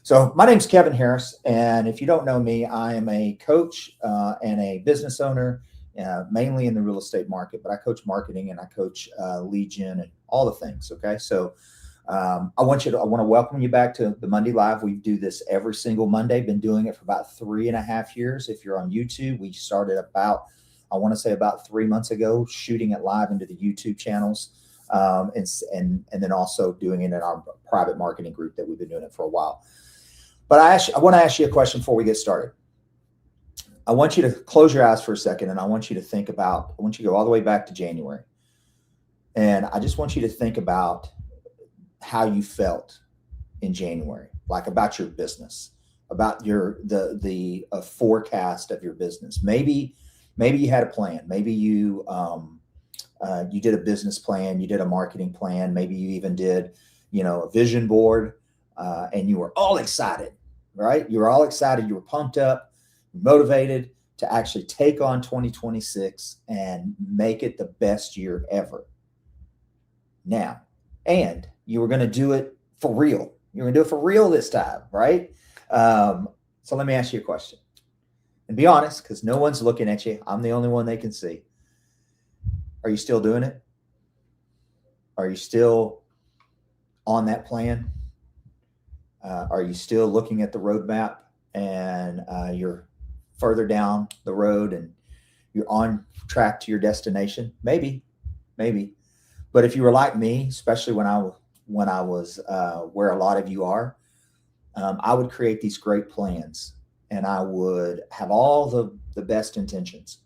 So my name's Kevin Harris, and if you don't know me, I am a coach and a business owner, mainly in the real estate market. But I coach marketing and I coach lead gen and all the things. Okay, so I want to welcome you back to the Monday Live. We do this every single Monday. Been doing it for about 3.5 years. If you're on YouTube, we started about 3 months ago, shooting it live into the YouTube channels, and then also doing it in our private marketing group that we've been doing it for a while. But I want to ask you a question before we get started. I want you to close your eyes for a second, and I want you to go all the way back to January. And I just want you to think about how you felt in January, like about your business, about the forecast of your business. Maybe you had a plan. Maybe you did a business plan, you did a marketing plan. Maybe you even did, a vision board, and you were all excited, right? You were all excited. You were pumped up, motivated to actually take on 2026 and make it the best year ever. Now, and you were going to do it for real. You're going to do it for real this time, right? So let me ask you a question. And be honest, because no one's looking at you. I'm the only one they can see. Are you still doing it? Are you still on that plan? Are you still looking at the roadmap and you're further down the road and you're on track to your destination? Maybe. But if you were like me, especially when I was where a lot of you are, I would create these great plans and I would have all the best intentions.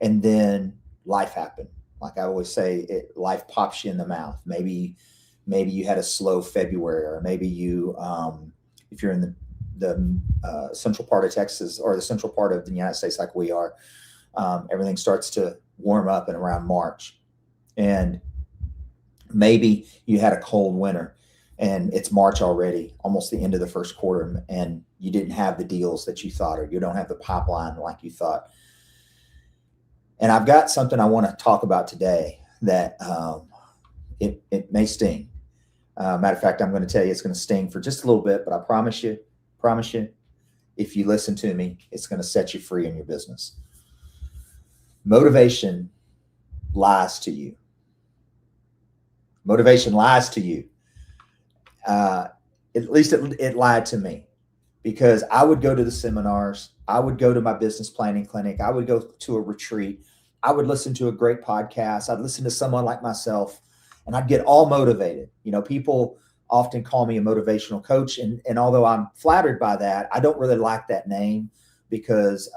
And then life happened. Like I always say, life pops you in the mouth. Maybe you had a slow February, or maybe you, if you're in the central part of Texas or the central part of the United States like we are, everything starts to warm up in around March. And maybe you had a cold winter and it's March already, almost the end of the first quarter, and you didn't have the deals that you thought, or you don't have the pipeline like you thought. And I've got something I want to talk about today that it may sting. Matter of fact, I'm going to tell you it's going to sting for just a little bit, but I promise you, if you listen to me, it's going to set you free in your business. Motivation lies to you. Motivation lies to you. At least it lied to me, because I would go to the seminars. I would go to my business planning clinic. I would go to a retreat. I would listen to a great podcast. I'd listen to someone like myself, and I'd get all motivated. People often call me a motivational coach. And although I'm flattered by that, I don't really like that name, because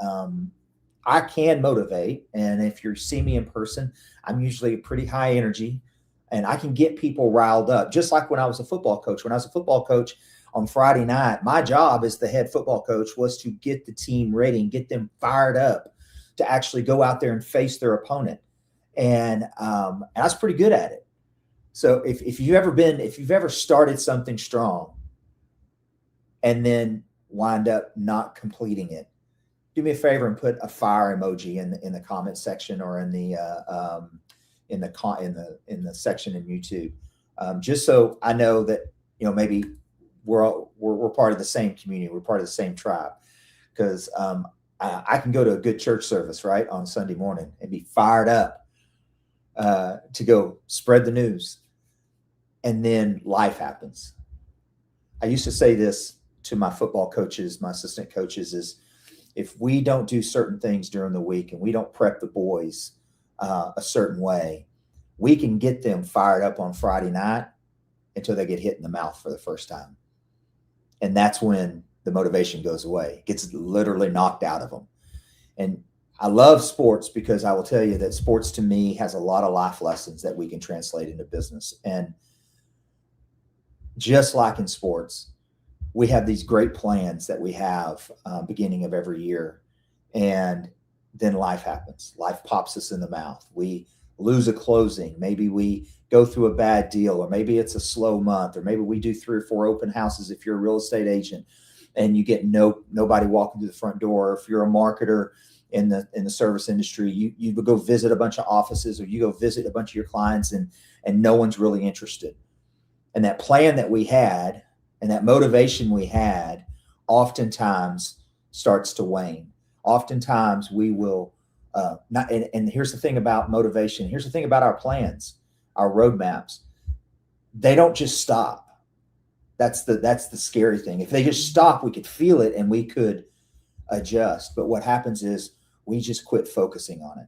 I can motivate. And if you see me in person, I'm usually pretty high energy, and I can get people riled up. Just like when I was a football coach. When I was a football coach on Friday night, my job as the head football coach was to get the team ready and get them fired up to actually go out there and face their opponent. And I was pretty good at it. So if you've ever started something strong and then wind up not completing it, do me a favor and put a fire emoji in the comment section, or in the section in YouTube, just so I know that maybe we're part of the same community, we're part of the same tribe. Because I can go to a good church service right on Sunday morning and be fired up to go spread the news, and then life happens. I used to say this to my football coaches, my assistant coaches, is if we don't do certain things during the week and we don't prep the boys a certain way, we can get them fired up on Friday night until they get hit in the mouth for the first time. And that's when the motivation goes away. It gets literally knocked out of them. And I love sports, because I will tell you that sports to me has a lot of life lessons that we can translate into business. And just like in sports, we have these great plans that we have beginning of every year. And then life happens. Life pops us in the mouth. We lose a closing. Maybe we go through a bad deal, or maybe it's a slow month, or maybe we do 3 or 4 open houses if you're a real estate agent and you get nobody walking through the front door. If you're a marketer in the service industry, you would go visit a bunch of offices, or you go visit a bunch of your clients, and no one's really interested. And that plan that we had And that motivation we had oftentimes starts to wane. Oftentimes we will not, and here's the thing about motivation. Here's the thing about our plans, our roadmaps. They don't just stop. That's the scary thing. If they just stop, we could feel it and we could adjust. But what happens is we just quit focusing on it.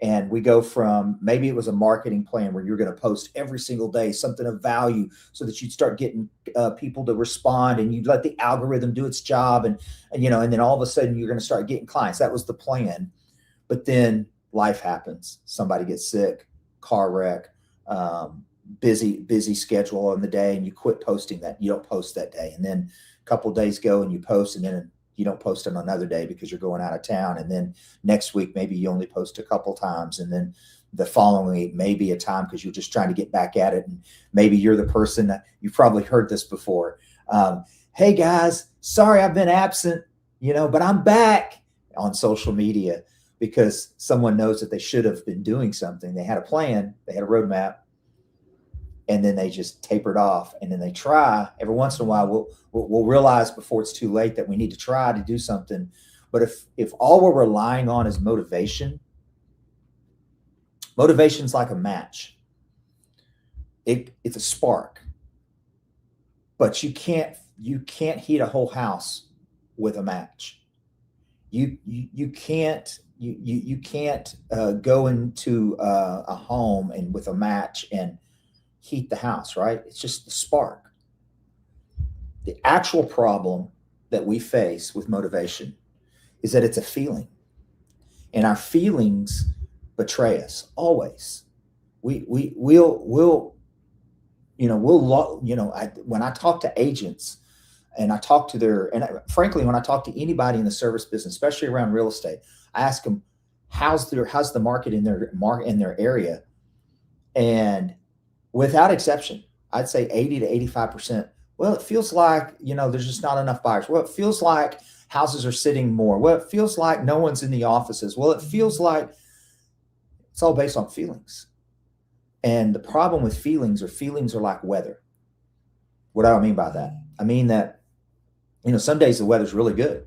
And we go from, maybe it was a marketing plan where you're going to post every single day something of value so that you'd start getting people to respond, and you'd let the algorithm do its job. And then all of a sudden you're going to start getting clients. That was the plan. But then life happens. Somebody gets sick, car wreck, busy schedule on the day, and you quit posting that. You don't post that day. And then a couple of days go and you post, and then you don't post on another day because you're going out of town. And then next week, maybe you only post a couple times. And then the following week, maybe a time because you're just trying to get back at it. And maybe you're the person that you've probably heard this before. Hey guys, sorry, I've been absent, but I'm back on social media because someone knows that they should have been doing something. They had a plan, they had a roadmap, and then they just tapered off. And then they try every once in a while. We'll realize before it's too late that we need to try to do something. But if all we're relying on is motivation's like a match. It's a spark, but you can't heat a whole house with a match. You can't go into a home and with a match and heat the house, right? It's just the spark. The actual problem that we face with motivation is that it's a feeling, and our feelings betray us always. We'll when I talk to agents and I talk to frankly, when I talk to anybody in the service business, especially around real estate, I ask them, how's the market in their area? And without exception, I'd say 80 to 85%. Well, it feels like, there's just not enough buyers. Well, it feels like houses are sitting more. Well, it feels like no one's in the offices. Well, it feels like it's all based on feelings. And the problem with feelings are like weather. What do I mean by that? I mean that, some days the weather's really good.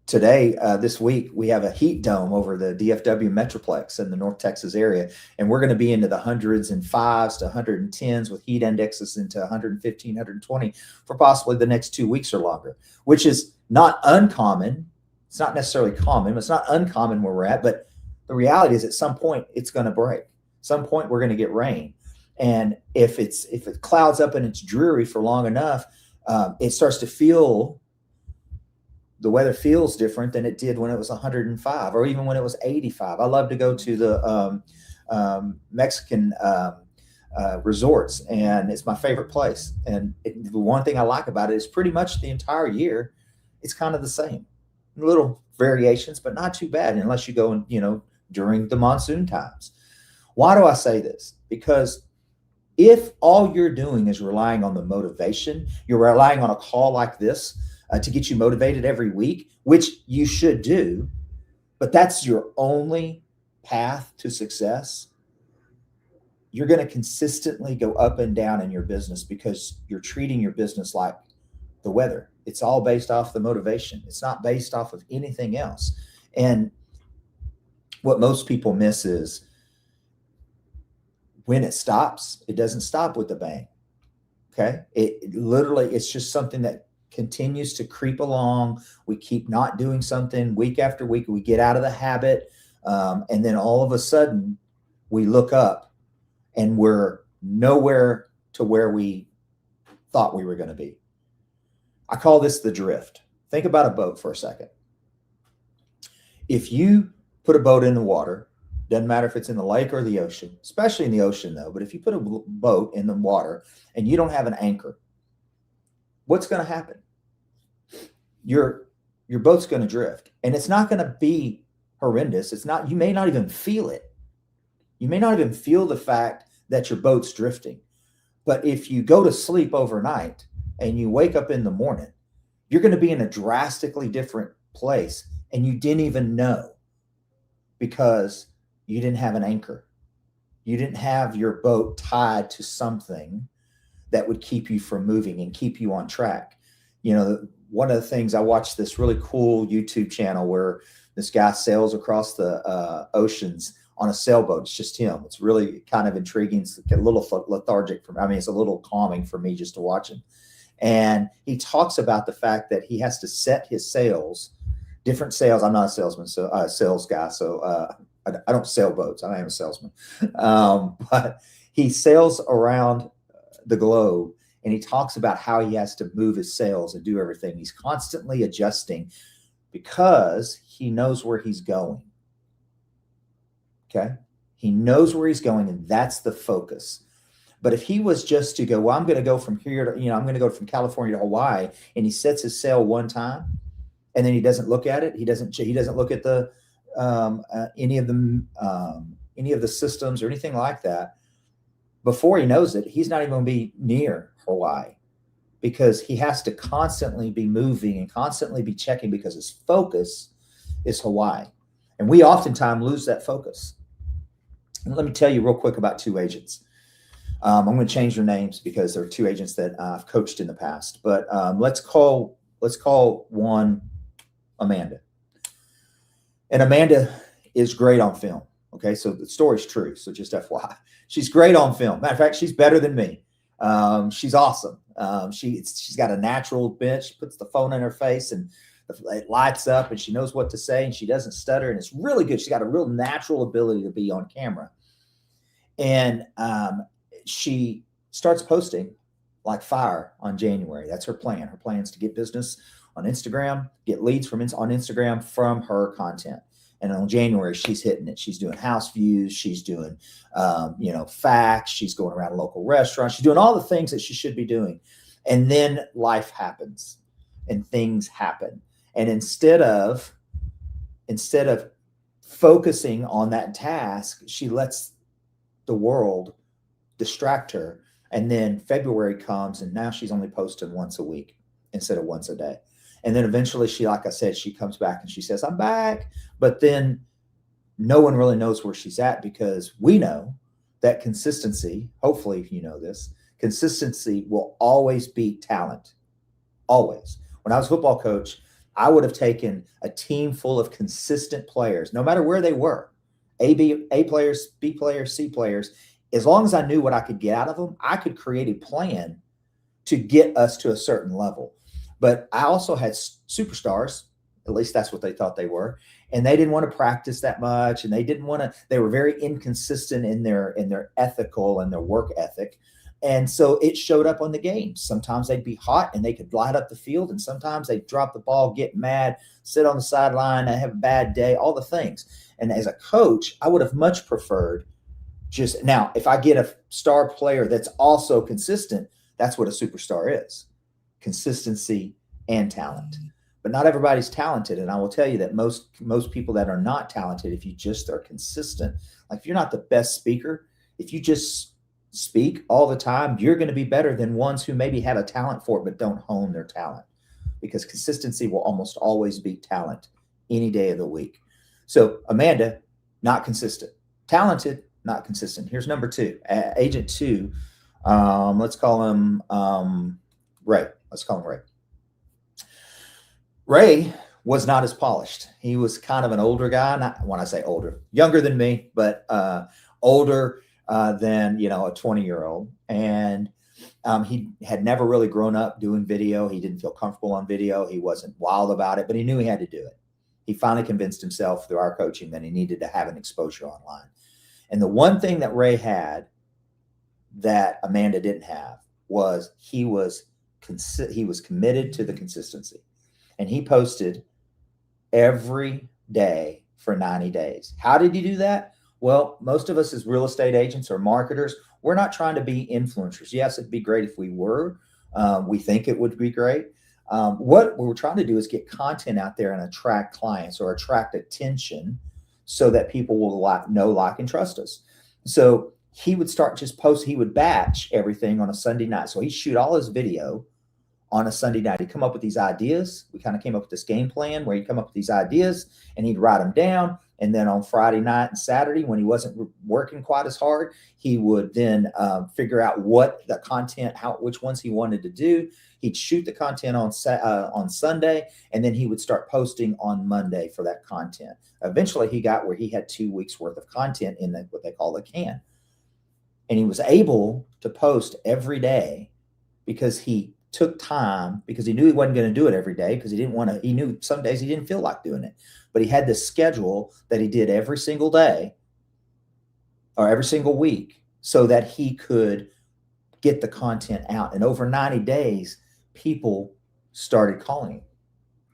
Today, this week, we have a heat dome over the DFW Metroplex in the North Texas area, and we're going to be into the 105s to 110s with heat indexes into 115, 120 for possibly the next 2 weeks or longer, which is not uncommon. It's not necessarily common. It's not uncommon where we're at, but the reality is at some point it's going to break. At some point we're going to get rain. And if it clouds up and it's dreary for long enough, it starts to feel, the weather feels different than it did when it was 105 or even when it was 85. I love to go to the Mexican resorts, and it's my favorite place. And the one thing I like about it is pretty much the entire year, it's kind of the same. Little variations, but not too bad unless you go during the monsoon times. Why do I say this? Because if all you're doing is relying on the motivation, you're relying on a call like this to get you motivated every week, which you should do, but that's your only path to success, you're going to consistently go up and down in your business because you're treating your business like the weather. It's all based off the motivation. It's not based off of anything else. And what most people miss is when it stops, it doesn't stop with a bang. Okay. It literally, it's just something that continues to creep along. We keep not doing something week after week. We get out of the habit. And then all of a sudden we look up and we're nowhere to where we thought we were going to be. I call this the drift. Think about a boat for a second. If you put a boat in the water, doesn't matter if it's in the lake or the ocean, especially in the ocean though, but if you put a boat in the water and you don't have an anchor, what's going to happen? Your boat's going to drift, and it's not going to be horrendous. You may not even feel it. You may not even feel the fact that your boat's drifting. But if you go to sleep overnight and you wake up in the morning, you're going to be in a drastically different place, and you didn't even know because you didn't have an anchor. You didn't have your boat tied to something that would keep you from moving and keep you on track. One of the things, I watched this really cool YouTube channel where this guy sails across the oceans on a sailboat. It's just him. It's really kind of intriguing. It's a little lethargic for me. I mean, it's a little calming for me just to watch him. And he talks about the fact that he has to set his sails, different sails. I'm not a salesman, so sales guy. So I don't sail boats. I am a salesman. But he sails around the globe, and he talks about how he has to move his sails and do everything. He's constantly adjusting because he knows where he's going. Okay. He knows where he's going, and that's the focus. But if he was just to go, well, I'm going to go from here to, I'm going to go from California to Hawaii, and he sets his sail one time, and then he doesn't look at it. He doesn't look at the any of the systems or anything like that. Before he knows it, he's not even going to be near Hawaii, because he has to constantly be moving and constantly be checking, because his focus is Hawaii. And we oftentimes lose that focus. And let me tell you real quick about two agents. I'm going to change their names because they're two agents that I've coached in the past. But let's call one Amanda. And Amanda is great on film. Okay, so the story's true. So just FYI, she's great on film. Matter of fact, she's better than me. She's awesome. She's got a natural bent. She puts the phone in her face and it lights up, and she knows what to say, and she doesn't stutter, and it's really good. She's got a real natural ability to be on camera. And she starts posting like fire on January. That's her plan. Her plan is to get business on Instagram, get leads on Instagram from her content. And on January, she's hitting it. She's doing house views. She's doing, facts. She's going around local restaurants. She's doing all the things that she should be doing. And then life happens and things happen. And instead of focusing on that task, she lets the world distract her. And then February comes, and now she's only posting once a week instead of once a day. And then eventually she, like I said, she comes back and she says, I'm back. But then no one really knows where she's at, because we know that consistency, hopefully you know this, consistency will always beat talent. Always. When I was a football coach, I would have taken a team full of consistent players, no matter where they were, A players, B players, C players. As long as I knew what I could get out of them, I could create a plan to get us to a certain level. But I also had superstars, at least that's what they thought they were, and they didn't want to practice that much, and they were very inconsistent in their ethical and their work ethic. And so it showed up on the games. Sometimes they'd be hot and they could light up the field, and sometimes they'd drop the ball, get mad, sit on the sideline, have a bad day, all the things. And as a coach, I would have much preferred now, if I get a star player that's also consistent, that's what a superstar is. Consistency and talent. But not everybody's talented. And I will tell you that most people that are not talented, if you just are consistent, like if you're not the best speaker, if you just speak all the time, you're going to be better than ones who maybe have a talent for it but don't hone their talent, because consistency will almost always beat talent any day of the week. So Amanda, not consistent. Talented, not consistent. Here's number two, agent two. Let's call him Ray. Let's call him Ray. Ray was not as polished. He was kind of an older guy. Not when I say older, younger than me, but older than a 20-year-old. And he had never really grown up doing video. He didn't feel comfortable on video. He wasn't wild about it, but he knew he had to do it. He finally convinced himself through our coaching that he needed to have an exposure online. And the one thing that Ray had that Amanda didn't have was he was committed to the consistency. And he posted every day for 90 days. How did he do that? Well, most of us as real estate agents or marketers, we're not trying to be influencers. Yes, it'd be great if we were. We think it would be great. What we're trying to do is get content out there and attract clients or attract attention so that people will know, like, and trust us. So he would start just post. He would batch everything on a Sunday night. So he'd shoot all his video on a Sunday night. He'd come up with these ideas. We kind of came up with this game plan where he'd come up with these ideas and he'd write them down. And then on Friday night and Saturday, when he wasn't working quite as hard, he would then figure out what the content, which ones he wanted to do. He'd shoot the content on Sunday, and then he would start posting on Monday for that content. Eventually, he got where he had 2 weeks worth of content in what they call a can. And he was able to post every day because he took time, because he knew he wasn't going to do it every day, because he knew some days he didn't feel like doing it. But he had this schedule that he did every single day or every single week so that he could get the content out. And over 90 days, people started calling him.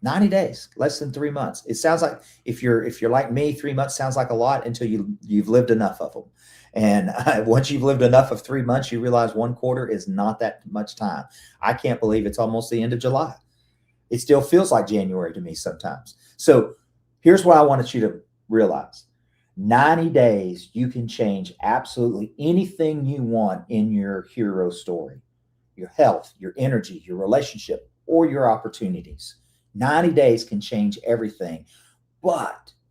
90 days, less than 3 months. It sounds like, if you're like me, 3 months sounds like a lot until you've lived enough of them. And once you've lived enough of 3 months, you realize 1 quarter is not that much time. I can't believe it's almost the end of July. It still feels like January to me sometimes. So here's what I wanted you to realize. 90 days, you can change absolutely anything you want in your hero story, your health, your energy, your relationship, or your opportunities. 90 days can change everything,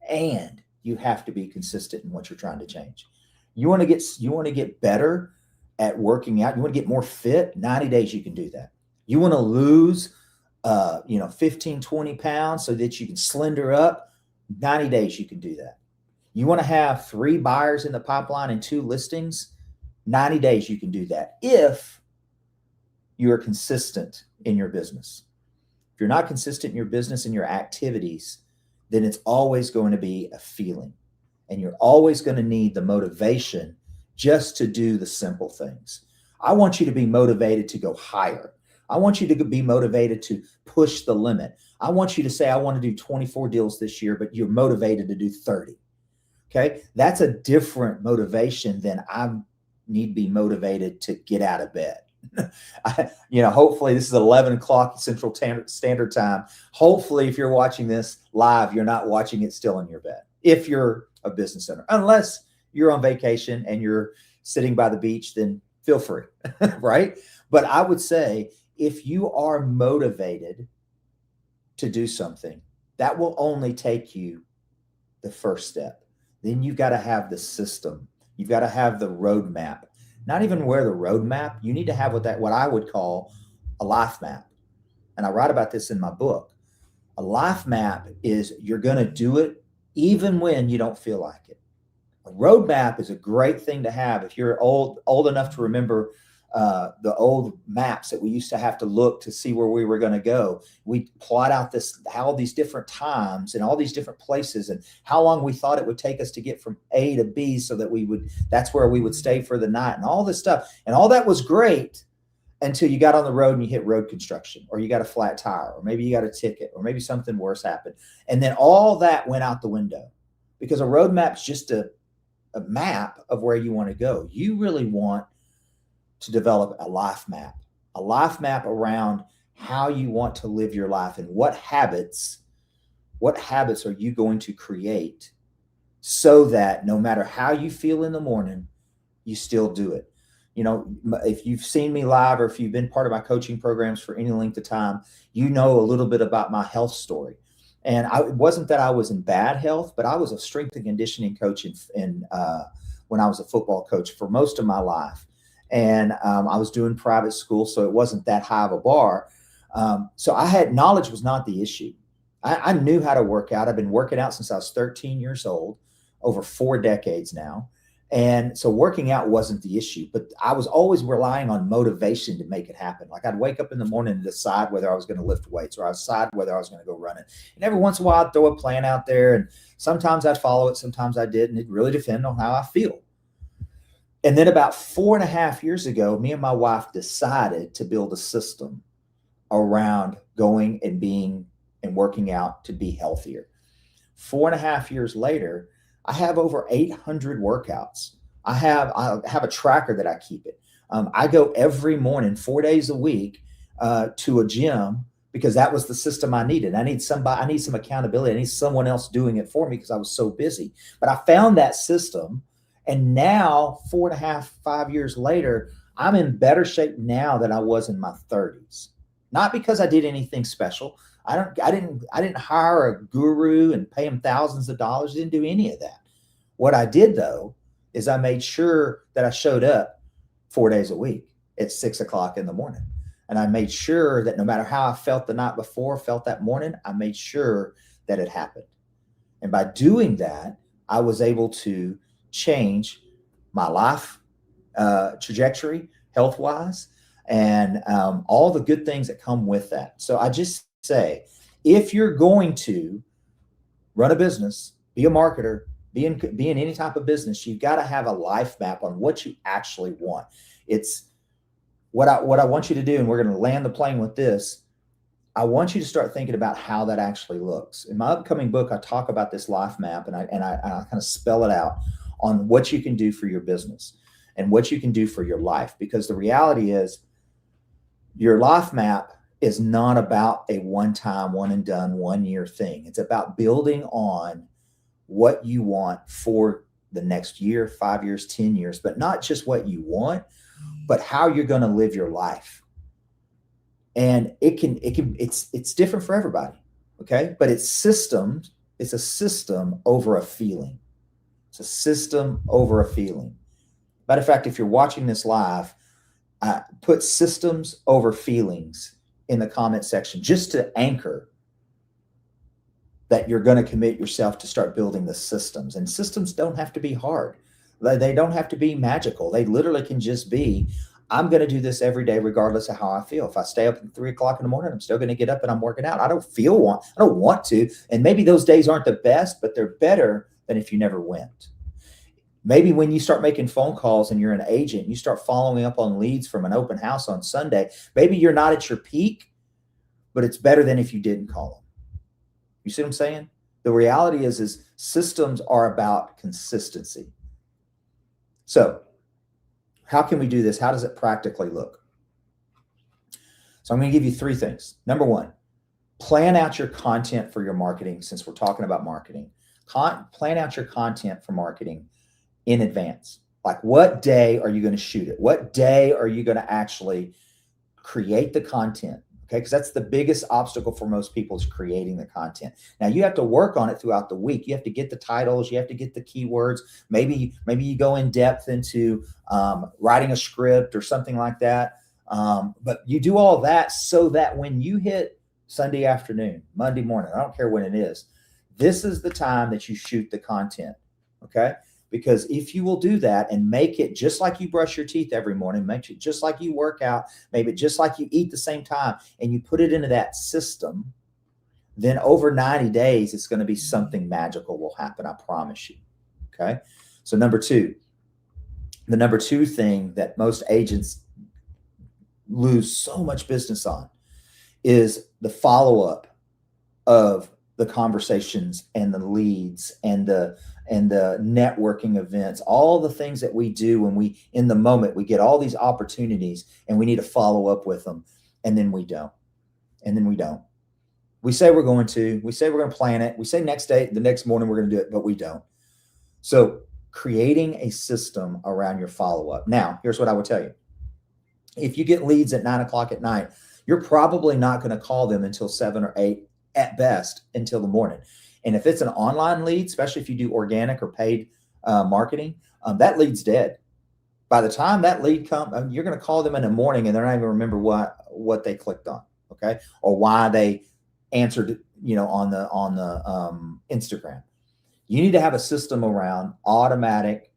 and you have to be consistent in what you're trying to change. You want to get better at working out. You want to get more fit. 90 days, you can do that. You want to lose, 15, 20 pounds so that you can slender up. 90 days, you can do that. You want to have 3 buyers in the pipeline and 2 listings. 90 days, you can do that if you are consistent in your business. If you're not consistent in your business and your activities, then it's always going to be a feeling. And you're always going to need the motivation just to do the simple things. I want you to be motivated to go higher. I want you to be motivated to push the limit. I want you to say, I want to do 24 deals this year, but you're motivated to do 30. Okay. That's a different motivation than I need to be motivated to get out of bed. Hopefully this is 11 o'clock Central Standard Time. Hopefully if you're watching this live, you're not watching it still in your bed. If you're a business owner, unless you're on vacation and you're sitting by the beach, then feel free, right? But I would say if you are motivated to do something, that will only take you the first step. Then you've got to have the system. You've got to have the roadmap. Not even where the roadmap, you need to have what I would call a life map. And I write about this in my book. A life map is you're going to do it even when you don't feel like it. A roadmap is a great thing to have. If you're old enough to remember the old maps that we used to have to look to see where we were going to go, we plot out all these different times and all these different places and how long we thought it would take us to get from A to B so that that's where we would stay for the night and all this stuff. And all that was great until you got on the road and you hit road construction, or you got a flat tire, or maybe you got a ticket, or maybe something worse happened. And then all that went out the window, because a road map's just a map of where you want to go. You really want to develop a life map around how you want to live your life and what habits are you going to create so that no matter how you feel in the morning, you still do it. If you've seen me live or if you've been part of my coaching programs for any length of time, you know a little bit about my health story. And it wasn't that I was in bad health, but I was a strength and conditioning coach when I was a football coach for most of my life. And I was doing private school, so it wasn't that high of a bar. So knowledge was not the issue. I knew how to work out. I've been working out since I was 13 years old, over 4 decades now. And so working out wasn't the issue, but I was always relying on motivation to make it happen. Like I'd wake up in the morning and decide whether I was going to lift weights, or I'd decide whether I was going to go running. And every once in a while I'd throw a plan out there, and sometimes I'd follow it, sometimes I didn't. It really depended on how I feel. And then about 4.5 years ago, me and my wife decided to build a system around going and being and working out to be healthier. 4.5 years later, I have over 800 workouts. I have a tracker that I keep it. I go every morning, 4 days a week, to a gym, because that was the system I needed. I need some accountability. I need someone else doing it for me because I was so busy. But I found that system, and now 4.5, 5 years later, I'm in better shape now than I was in my 30s. not because I did anything special. I didn't hire a guru and pay him thousands of dollars. Didn't do any of that. What I did though is I made sure that I showed up 4 days a week at 6 o'clock in the morning. And I made sure that no matter how I felt the night before, felt that morning, I made sure that it happened. And by doing that, I was able to change my life trajectory, health wise, and all the good things that come with that. So I just say, if you're going to run a business, be a marketer, be in any type of business, you've got to have a life map on what you actually want. It's what I want you to do, and we're going to land the plane with this. I want you to start thinking about how that actually looks. In my upcoming book, I talk about this life map, and I kind of spell it out on what you can do for your business and what you can do for your life. Because the reality is, your life map is not about a one-time, one and done, 1 year thing. It's about building on what you want for the next year, 5 years, 10 years, but not just what you want, but how you're going to live your life. And it's different for everybody. Okay. But it's systems. It's a system over a feeling. It's a system over a feeling. Matter of fact, if you're watching this live, put systems over feelings in the comment section, just to anchor that you're going to commit yourself to start building the systems. And systems don't have to be hard. They don't have to be magical. They literally can just be, I'm going to do this every day, regardless of how I feel. If I stay up at 3 o'clock in the morning, I'm still going to get up and I'm working out. I don't want to. And maybe those days aren't the best, but they're better than if you never went. Maybe when you start making phone calls and you're an agent, you start following up on leads from an open house on Sunday. Maybe you're not at your peak, but it's better than if you didn't call them. You see what I'm saying? The reality is systems are about consistency. So how can we do this? How does it practically look? So I'm going to give you 3 things. Number 1, plan out your content for your marketing. Since we're talking about marketing, plan out your content for marketing in advance. Like, what day are you going to shoot it? What day are you going to actually create the content? Okay, because that's the biggest obstacle for most people, is creating the content. Now you have to work on it throughout the week. You have to get the titles. You have to get the keywords. Maybe you go in depth into writing a script or something like that. But you do all that so that when you hit Sunday afternoon, Monday morning, I don't care when it is, this is the time that you shoot the content. Okay. Because if you will do that and make it just like you brush your teeth every morning, make it just like you work out, maybe just like you eat the same time, and you put it into that system, then over 90 days, it's going to be something magical will happen. I promise you. Okay. So the number two thing that most agents lose so much business on is the follow-up of the conversations and the leads and the networking events, all the things that we do when we, in the moment, we get all these opportunities and we need to follow up with them. And then we don't. We say we're going to plan it. We say next day, the next morning we're going to do it, but we don't. So creating a system around your follow-up. Now, here's what I would tell you. If you get leads at 9 o'clock at night, you're probably not going to call them until 7 or 8 at best until the morning. And if it's an online lead, especially if you do organic or paid marketing, that lead's dead. By the time that lead comes, you're going to call them in the morning and they're not even remember what they clicked on, okay, or why they answered, on the Instagram. You need to have a system around automatic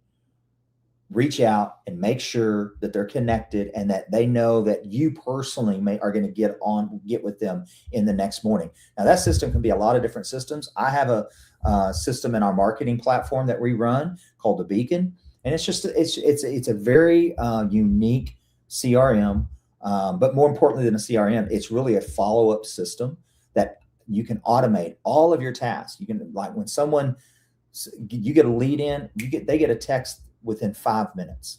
reach out and make sure that they're connected and that they know that you personally are going to get with them in the next morning. Now that system can be a lot of different systems. I have a system in our marketing platform that we run called the Beacon. And it's a very unique CRM. But more importantly than a CRM, it's really a follow-up system that you can automate all of your tasks. You can, like, when you get a lead in, they get a text within 5 minutes,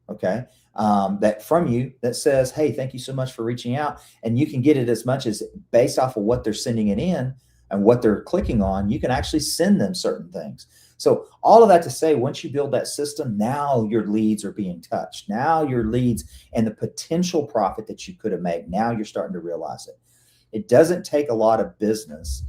okay, that from you that says, hey, thank you so much for reaching out. And you can get it as much as based off of what they're sending it in, and what they're clicking on, you can actually send them certain things. So all of that to say, once you build that system, now your leads are being touched. Now your leads and the potential profit that you could have made, now you're starting to realize it. It doesn't take a lot of business,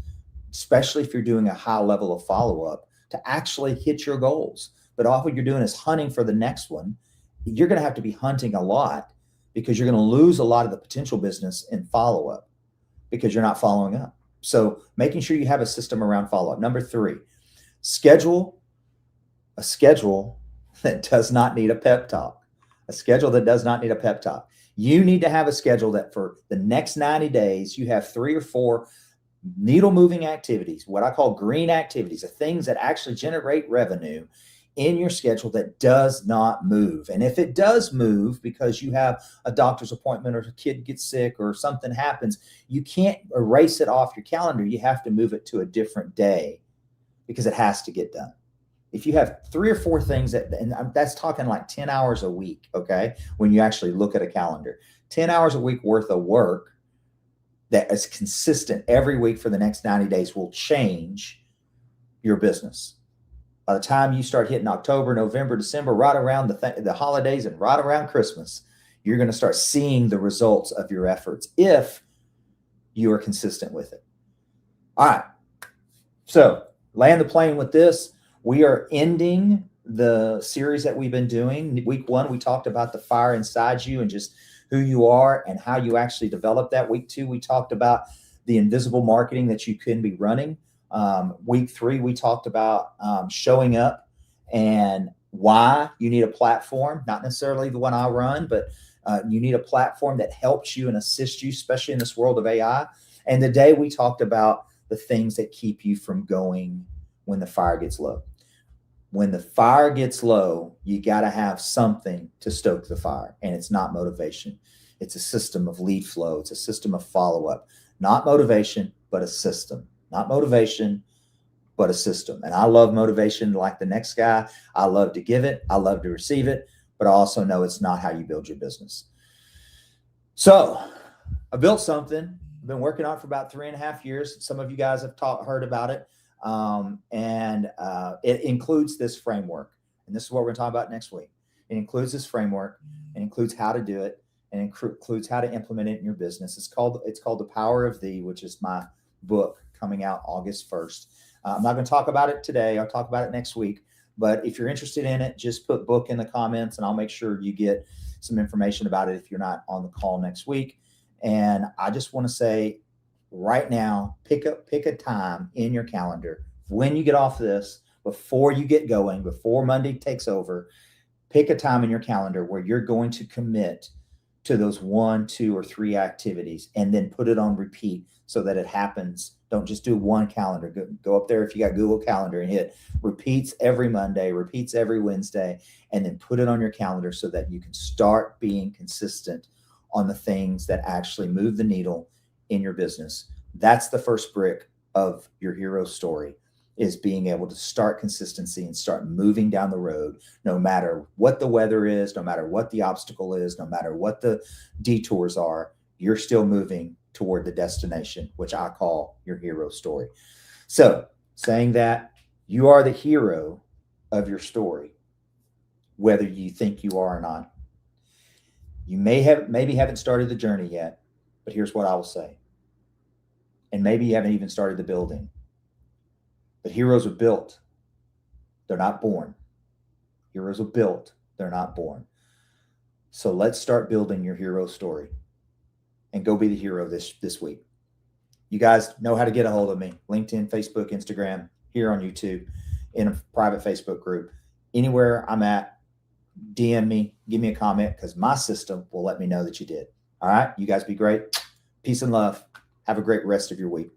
especially if you're doing a high level of follow-up, to actually hit your goals. But all what you're doing is hunting for the next one. You're going to have to be hunting a lot because you're going to lose a lot of the potential business in follow-up because you're not following up. So making sure you have a system around follow-up. Number 3, schedule a schedule that does not need a pep talk. A schedule that does not need a pep talk. You need to have a schedule that for the next 90 days, you have 3 or 4 needle moving activities, what I call green activities, the things that actually generate revenue in your schedule that does not move. And if it does move because you have a doctor's appointment or a kid gets sick or something happens, you can't erase it off your calendar. You have to move it to a different day because it has to get done. If you have 3 or 4 things and that's talking like 10 hours a week, okay, when you actually look at a calendar, 10 hours a week worth of work that is consistent every week for the next 90 days will change your business. By the time you start hitting October, November, December, right around the holidays and right around Christmas, you're going to start seeing the results of your efforts if you are consistent with it. All right. So land the plane with this. We are ending the series that we've been doing. Week 1, we talked about the fire inside you and just who you are and how you actually develop that. Week 2, we talked about the invisible marketing that you can be running. Week 3, we talked about showing up and why you need a platform, not necessarily the one I run, but you need a platform that helps you and assists you, especially in this world of AI. And today we talked about the things that keep you from going when the fire gets low. When the fire gets low, you got to have something to stoke the fire. And it's not motivation. It's a system of lead flow. It's a system of follow-up. Not motivation, but a system. Not motivation, but a system. And I love motivation like the next guy. I love to give it. I love to receive it. But I also know it's not how you build your business. So I built something. I've been working on it for about 3.5 years. Some of you guys have heard about it. It includes this framework. And this is what we're going to talk about next week. It includes this framework. It includes how to do it. And includes how to implement it in your business. It's called The Power of Thee, which is my book coming out August 1st. I'm not going to talk about it today. I'll talk about it next week. But if you're interested in it, just put book in the comments and I'll make sure you get some information about it if you're not on the call next week. And I just want to say right now, pick a time in your calendar when you get off this, before you get going, before Monday takes over, pick a time in your calendar where you're going to commit to those 1, 2, or 3 activities and then put it on repeat so that it happens. Don't just do one calendar. Go up there if you got Google Calendar and hit repeats every Monday, repeats every Wednesday, and then put it on your calendar so that you can start being consistent on the things that actually move the needle in your business. That's the first brick of your hero story, is being able to start consistency and start moving down the road, no matter what the weather is, no matter what the obstacle is, no matter what the detours are, you're still moving toward the destination, which I call your hero story. So saying that, you are the hero of your story, whether you think you are or not. You maybe haven't started the journey yet, but here's what I will say. And maybe you haven't even started the building. But heroes are built. They're not born. Heroes are built. They're not born. So let's start building your hero story and go be the hero this week. You guys know how to get a hold of me. LinkedIn, Facebook, Instagram, here on YouTube, in a private Facebook group. Anywhere I'm at, DM me, give me a comment, because my system will let me know that you did. All right. You guys be great. Peace and love. Have a great rest of your week.